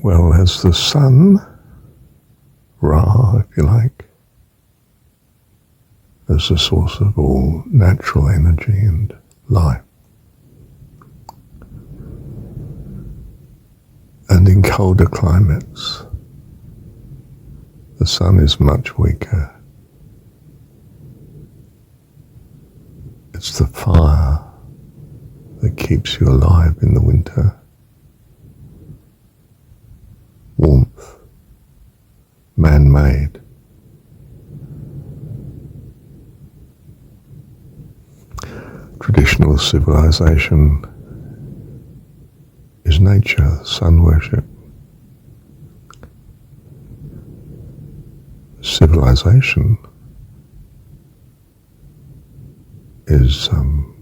Well, as the sun, Ra, if you like, as the source of all natural energy and life. And in colder climates, the sun is much weaker. It's the fire that keeps you alive in the winter. Warmth, man-made. Traditional civilization is nature, sun worship. Civilization is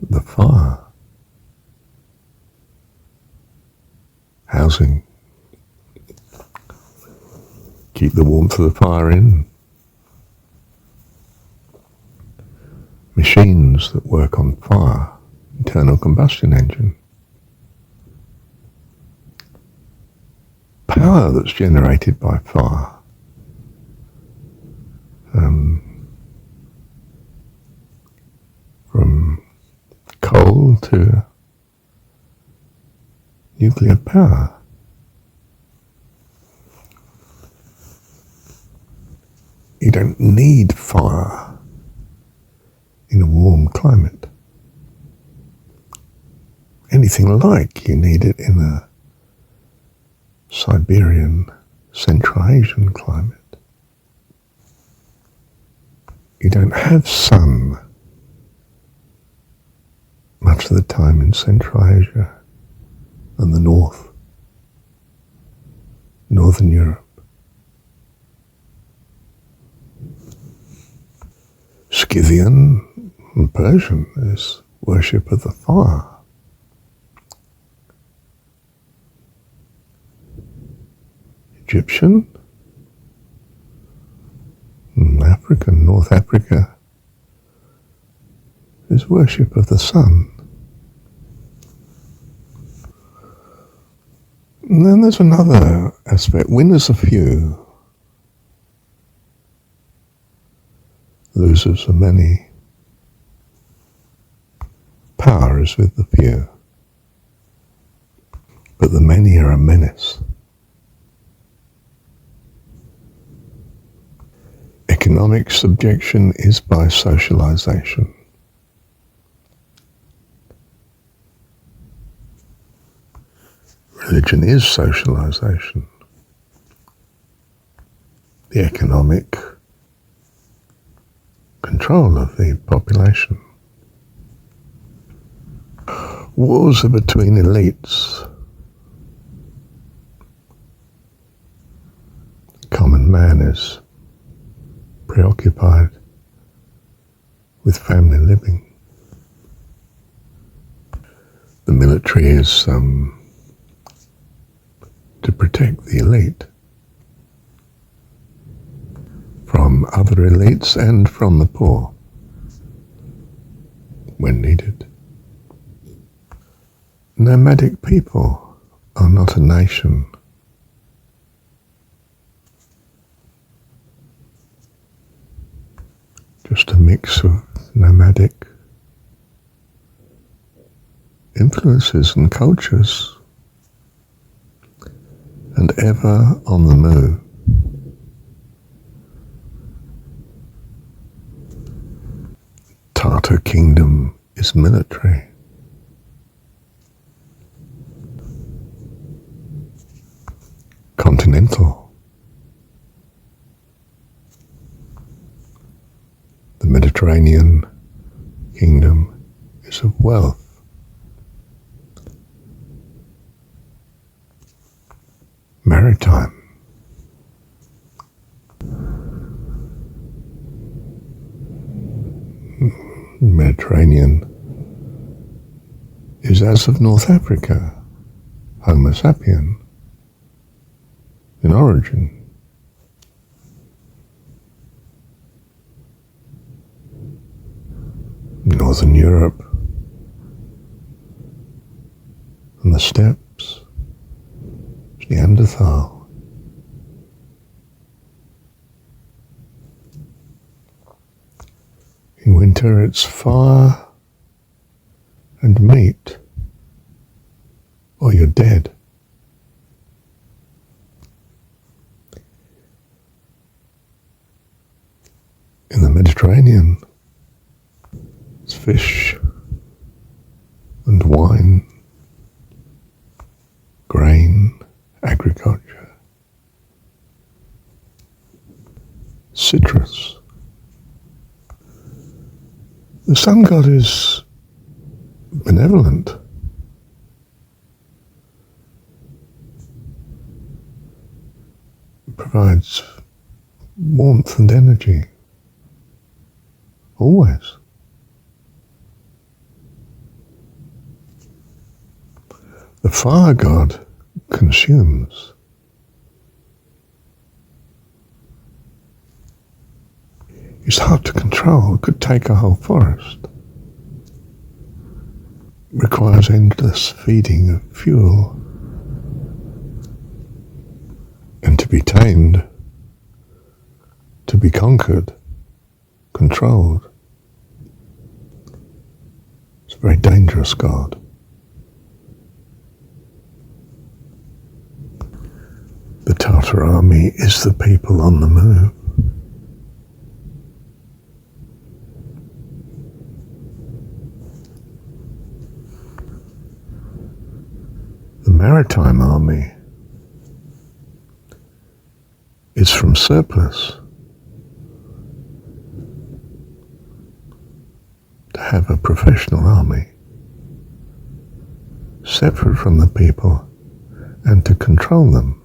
the fire, housing. Keep the warmth of the fire in. Machines that work on fire, internal combustion engine. Power that's generated by fire. From coal to nuclear power. You don't need fire in a warm climate. Anything like you need it in a Siberian, Central Asian climate. You don't have sun much of the time in Central Asia and the North, Northern Europe. Scythian and Persian is worship of the fire. Egyptian, African, North Africa is worship of the sun. And then there's another aspect. Winners are few, losers are many. Power is with the few, but the many are a menace. Economic subjection is by socialization. Religion is socialization. The economic control of the population. Wars are between elites. The common man is preoccupied with family living. The military is to protect the elite from other elites and from the poor when needed. Nomadic people are not a nation. Just a mix of nomadic influences and cultures, and ever on the move. Tartar kingdom is military. Continental. The Mediterranean kingdom is of wealth. Maritime. Mediterranean is as of North Africa, Homo sapien, in origin. Northern Europe and the steppes, Neanderthal. In winter it's fire and meat, or you're dead. In the Mediterranean, it's fish and wine, grain, agriculture, citrus. The sun god is benevolent. It provides warmth and energy. Always. The fire god consumes. It's hard to control. It could take a whole forest. It requires endless feeding of fuel. And to be tamed, to be conquered, controlled. It's a very dangerous god. The Tartar army is the people on the move. The maritime army is from surplus. To have a professional army, separate from the people, and to control them.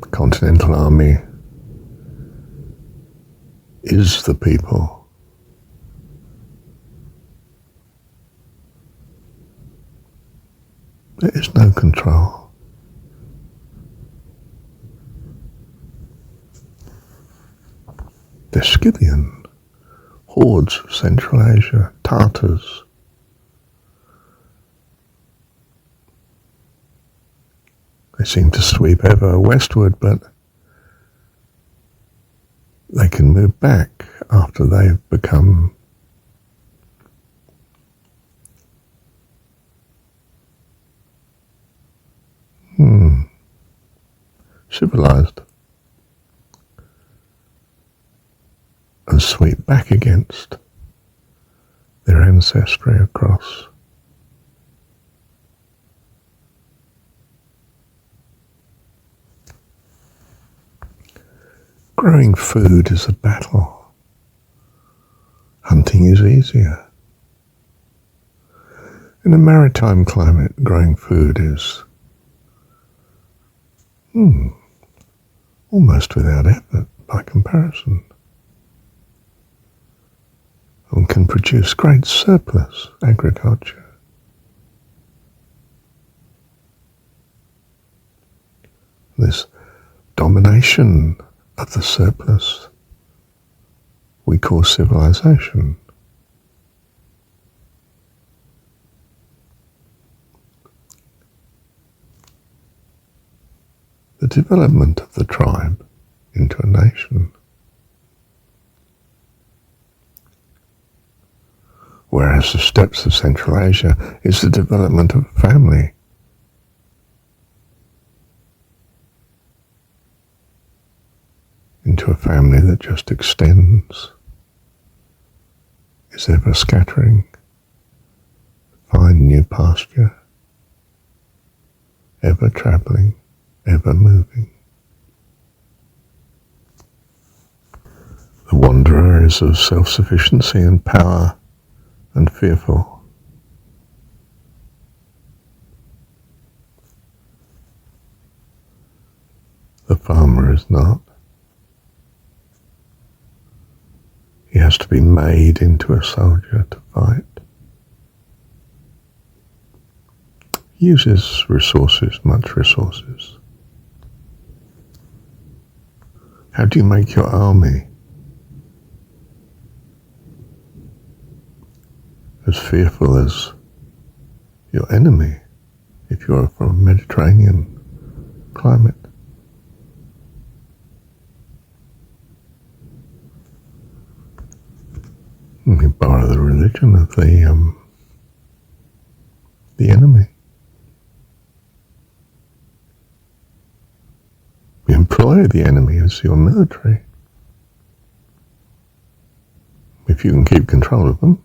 The Continental Army is the people. There is no control. The Scythian hordes of Central Asia, Tartars. They seem to sweep ever westward, but they can move back after they've become civilized. And sweep back against their ancestry across. Growing food is a battle. Hunting is easier. In a maritime climate, growing food is almost without effort by comparison. And can produce great surplus agriculture. This domination of the surplus we call civilization. The development of the tribe into a nation. Whereas the steppes of Central Asia is the development of a family. Into a family that just extends, is ever scattering, find new pasture, ever travelling, ever moving. The wanderer is of self-sufficiency and power and fearful. The farmer is not. He has to be made into a soldier to fight. He uses resources, much resources. How do you make your army? As fearful as your enemy if you're from a Mediterranean climate. You borrow the religion of the enemy. You employ the enemy as your military. If you can keep control of them.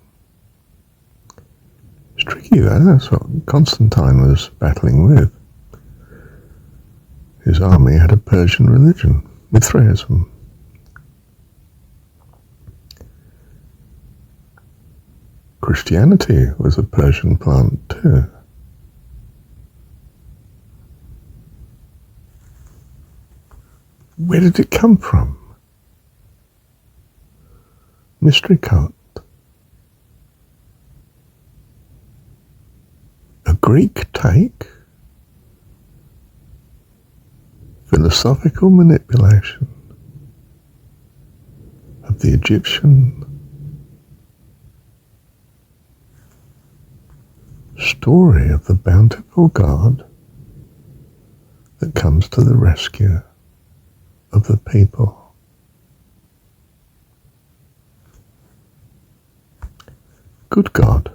It's tricky though, that's what Constantine was battling with. His army had a Persian religion, Mithraism. Christianity was a Persian plant too. Where did it come from? Mystery cult. A Greek take? Philosophical manipulation of the Egyptian story of the bountiful God that comes to the rescue of the people. Good God,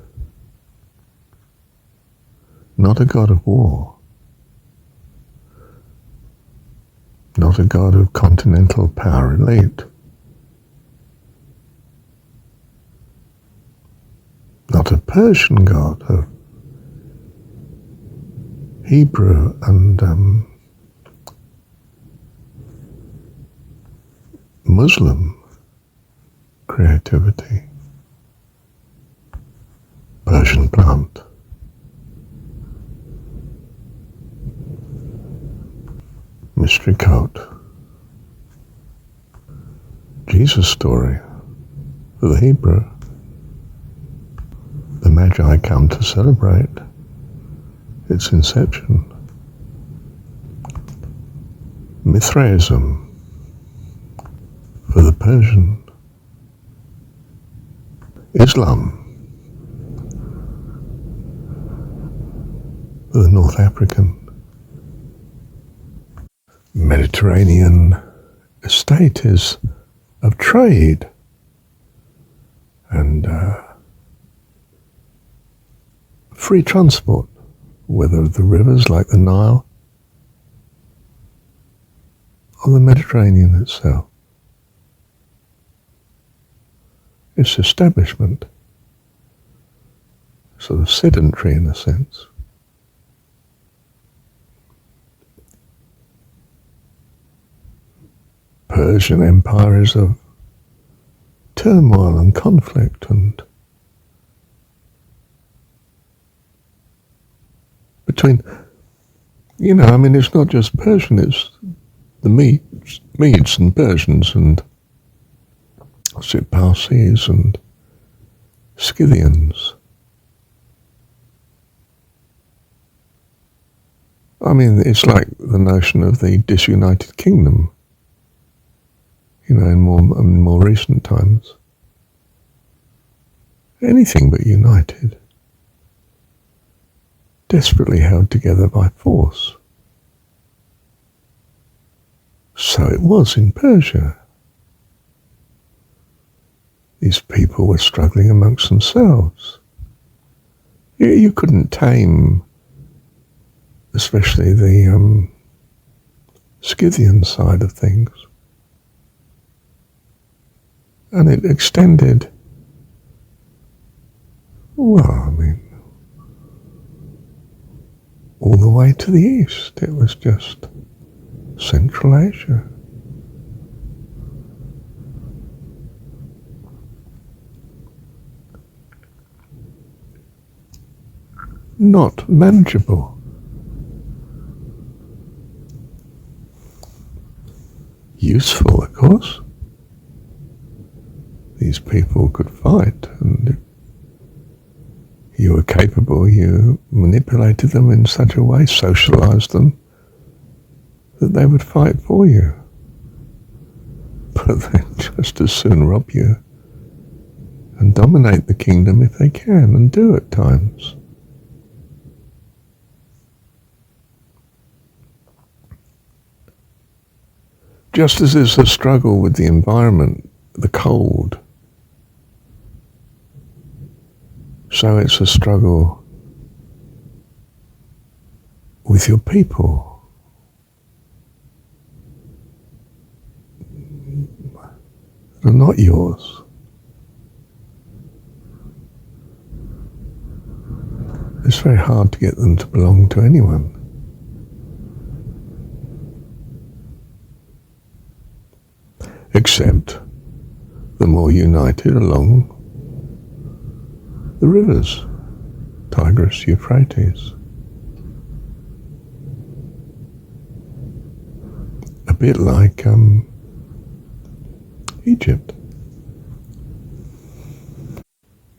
not a God of war, not a God of continental power elite, not a Persian God of Hebrew and Muslim creativity. Persian plant. Mystery cult. Jesus story for the Hebrew. The Magi come to celebrate its inception. Mithraism for the Persian. Islam for the North African. Mediterranean estate is of trade and free transport, whether of the rivers like the Nile or the Mediterranean itself. Its establishment, sort of sedentary in a sense. Persian Empire is of turmoil and conflict and between, it's not just Persian, it's the Medes and Persians and Parsis and Scythians. It's like the notion of the disunited kingdom, in more recent times. Anything but united. Desperately held together by force. So it was in Persia. These people were struggling amongst themselves. You couldn't tame, especially the Scythian side of things. And it extended, all the way to the east. It was just Central Asia. Not manageable. Useful, of course. These people could fight, and you were capable, you manipulated them in such a way, socialized them, that they would fight for you. But they'd just as soon rob you and dominate the kingdom if they can, and do at times. Just as it's a struggle with the environment, the cold, so it's a struggle with your people. They're not yours. It's very hard to get them to belong to anyone. Except the more united along the rivers, Tigris, Euphrates. A bit like Egypt.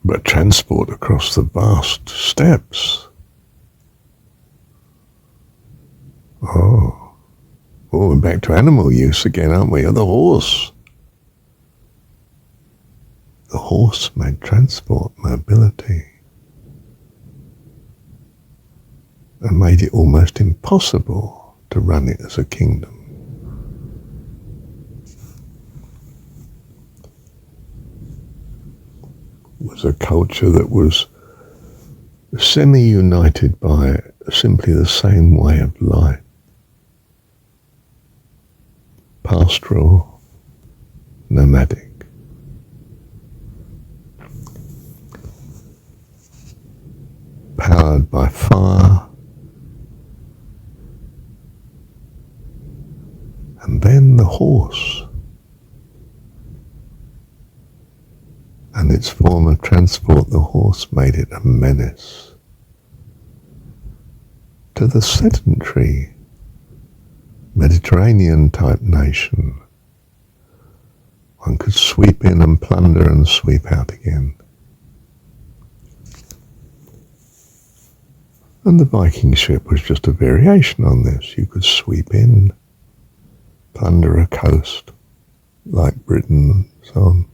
But transport across the vast steppes. Oh, we're back to animal use again, aren't we? Or the horse. The horse made transport, mobility, and made it almost impossible to run it as a kingdom. It was a culture that was semi-united by simply the same way of life. Pastoral, nomadic. Powered by fire, and then the horse, and its form of transport, the horse, made it a menace to the sedentary Mediterranean type nation. One could sweep in and plunder and sweep out again. And the Viking ship was just a variation on this. You could sweep in, plunder a coast like Britain and so on.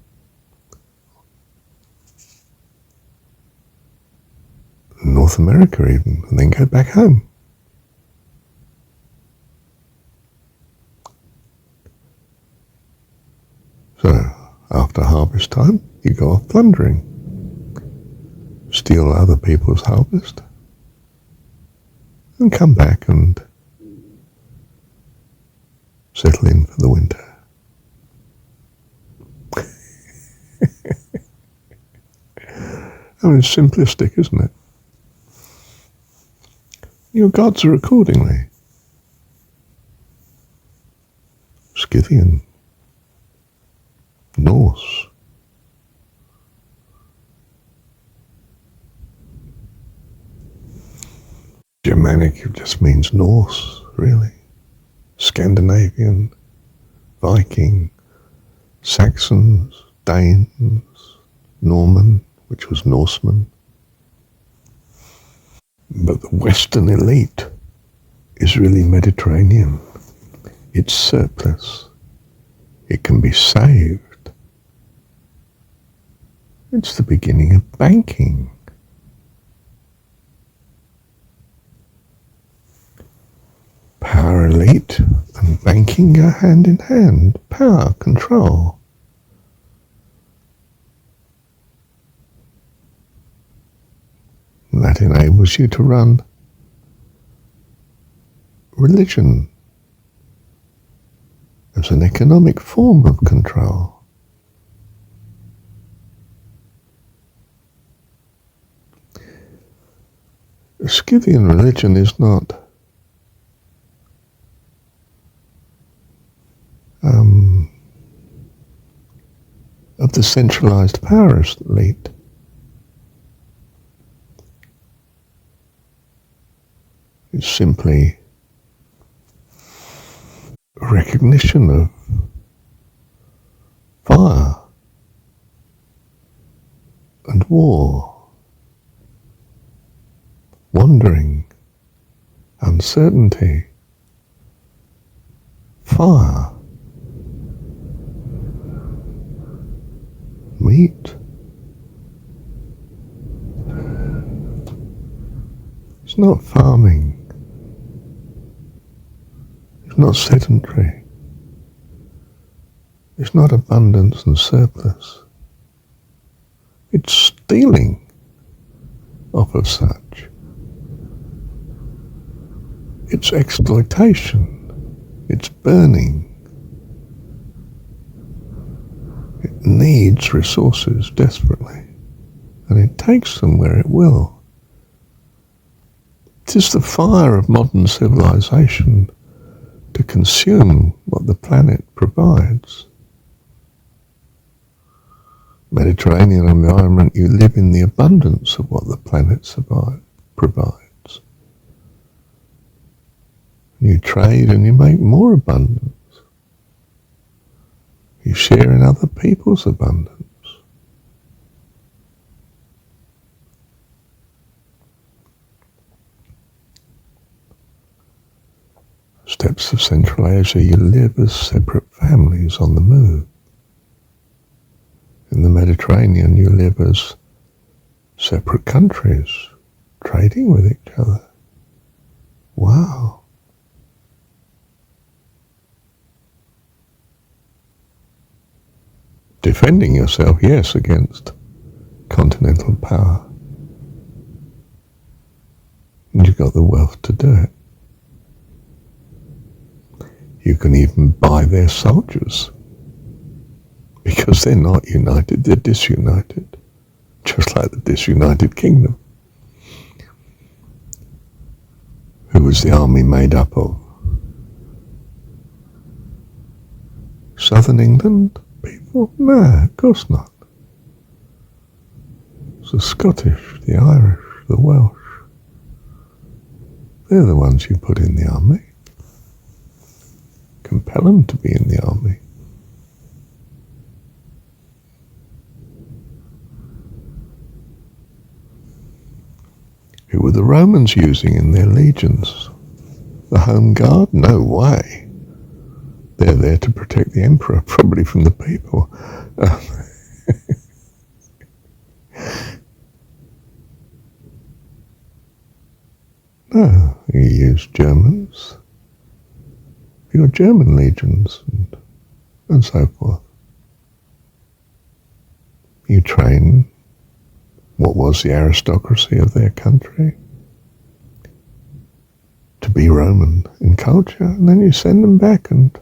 North America even, and then go back home. So, after harvest time, you go off plundering. Steal other people's harvest. And come back and settle in for the winter. I mean, it's simplistic, isn't it? Your gods are accordingly. Scythian, Norse, Germanic just means Norse, really. Scandinavian, Viking, Saxons, Danes, Norman, which was Norseman. But the Western elite is really Mediterranean. It's surplus. It can be saved. It's the beginning of banking. Power elite and banking go hand in hand. Power, control. And that enables you to run religion as an economic form of control. Scythian religion is not of the centralized power elite. It's simply a recognition of fire and war, wandering, uncertainty, fire, meat. It's not farming. It's not sedentary. It's not abundance and surplus. It's stealing off of such. It's exploitation. It's burning. It needs resources desperately, and it takes them where it will. It is the fire of modern civilization to consume what the planet provides. Mediterranean environment, you live in the abundance of what the planet provides. You trade and you make more abundance. You share in other people's abundance. Steppes of Central Asia, you live as separate families on the move. In the Mediterranean, you live as separate countries, trading with each other. Wow. Defending yourself, yes, against continental power. And you've got the wealth to do it. You can even buy their soldiers. Because they're not united, they're disunited. Just like the disunited kingdom. Who was the army made up of? Southern England people? No, of course not. It's the Scottish, the Irish, the Welsh. They're the ones you put in the army. Compel them to be in the army. Who were the Romans using in their legions? The home guard? No way. They're there to protect the emperor, probably from the people. No, you use Germans. Your German legions and so forth. You train what was the aristocracy of their country to be Roman in culture, and then you send them back and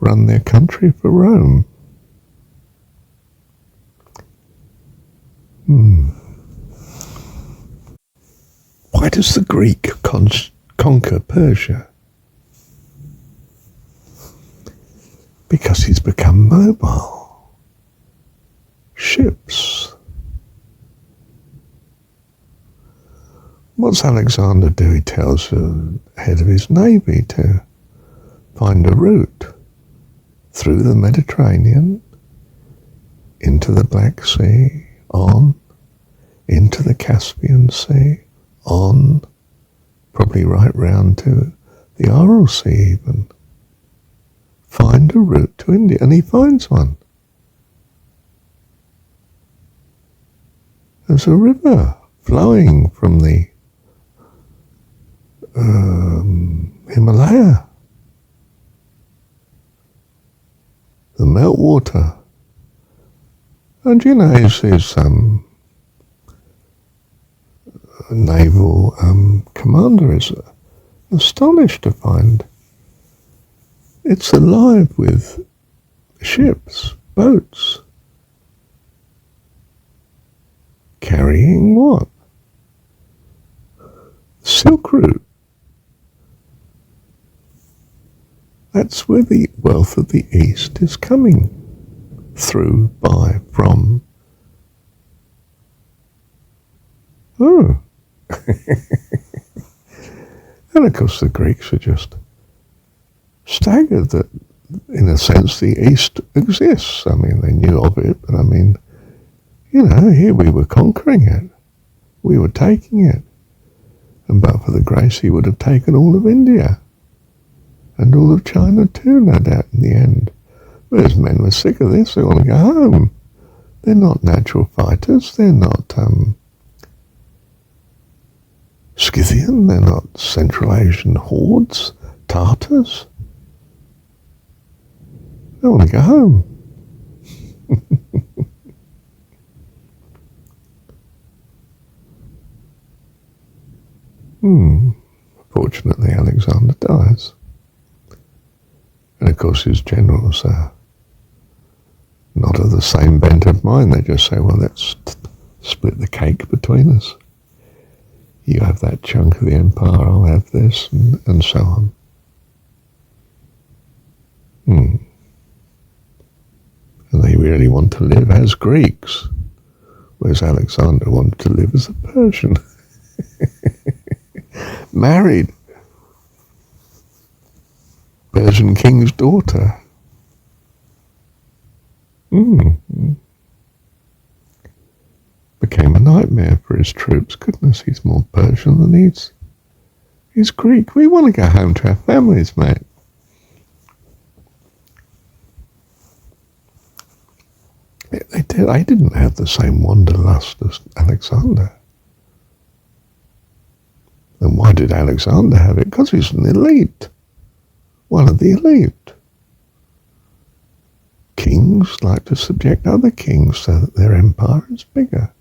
run their country for Rome. Why does the Greek conquer Persia? Because he's become mobile. Ships. What's Alexander do? He tells the head of his navy to find a route through the Mediterranean, into the Black Sea, on, into the Caspian Sea, on, probably right round to the Aral Sea even. Find a route to India, and he finds one. There's a river flowing from the Himalaya, the meltwater, and you know he's naval commander is astonished to find it's alive with ships, boats, carrying what? Silk Route. That's where the wealth of the East is coming through, by, from. Oh. And of course the Greeks are just staggered that, in a sense, the East exists. I mean, they knew of it, but I mean, you know, here we were conquering it. We were taking it. And but for the grace, he would have taken all of India. And all of China too, no doubt, in the end. But his men were sick of this. They want to go home. They're not natural fighters. They're not Scythian. They're not Central Asian hordes, Tartars. I want to go home. Fortunately, Alexander dies. And of course his generals are not of the same bent of mind. They just say, well, let's split the cake between us. You have that chunk of the empire, I'll have this, and so on. And they really want to live as Greeks, whereas Alexander wanted to live as a Persian. Married Persian king's daughter. Became a nightmare for his troops. Goodness, he's more Persian than he's Greek. We want to go home to our families, mate. They didn't have the same wanderlust as Alexander. And why did Alexander have it? Because he's an elite. One of the elite. Kings like to subject other kings so that their empire is bigger.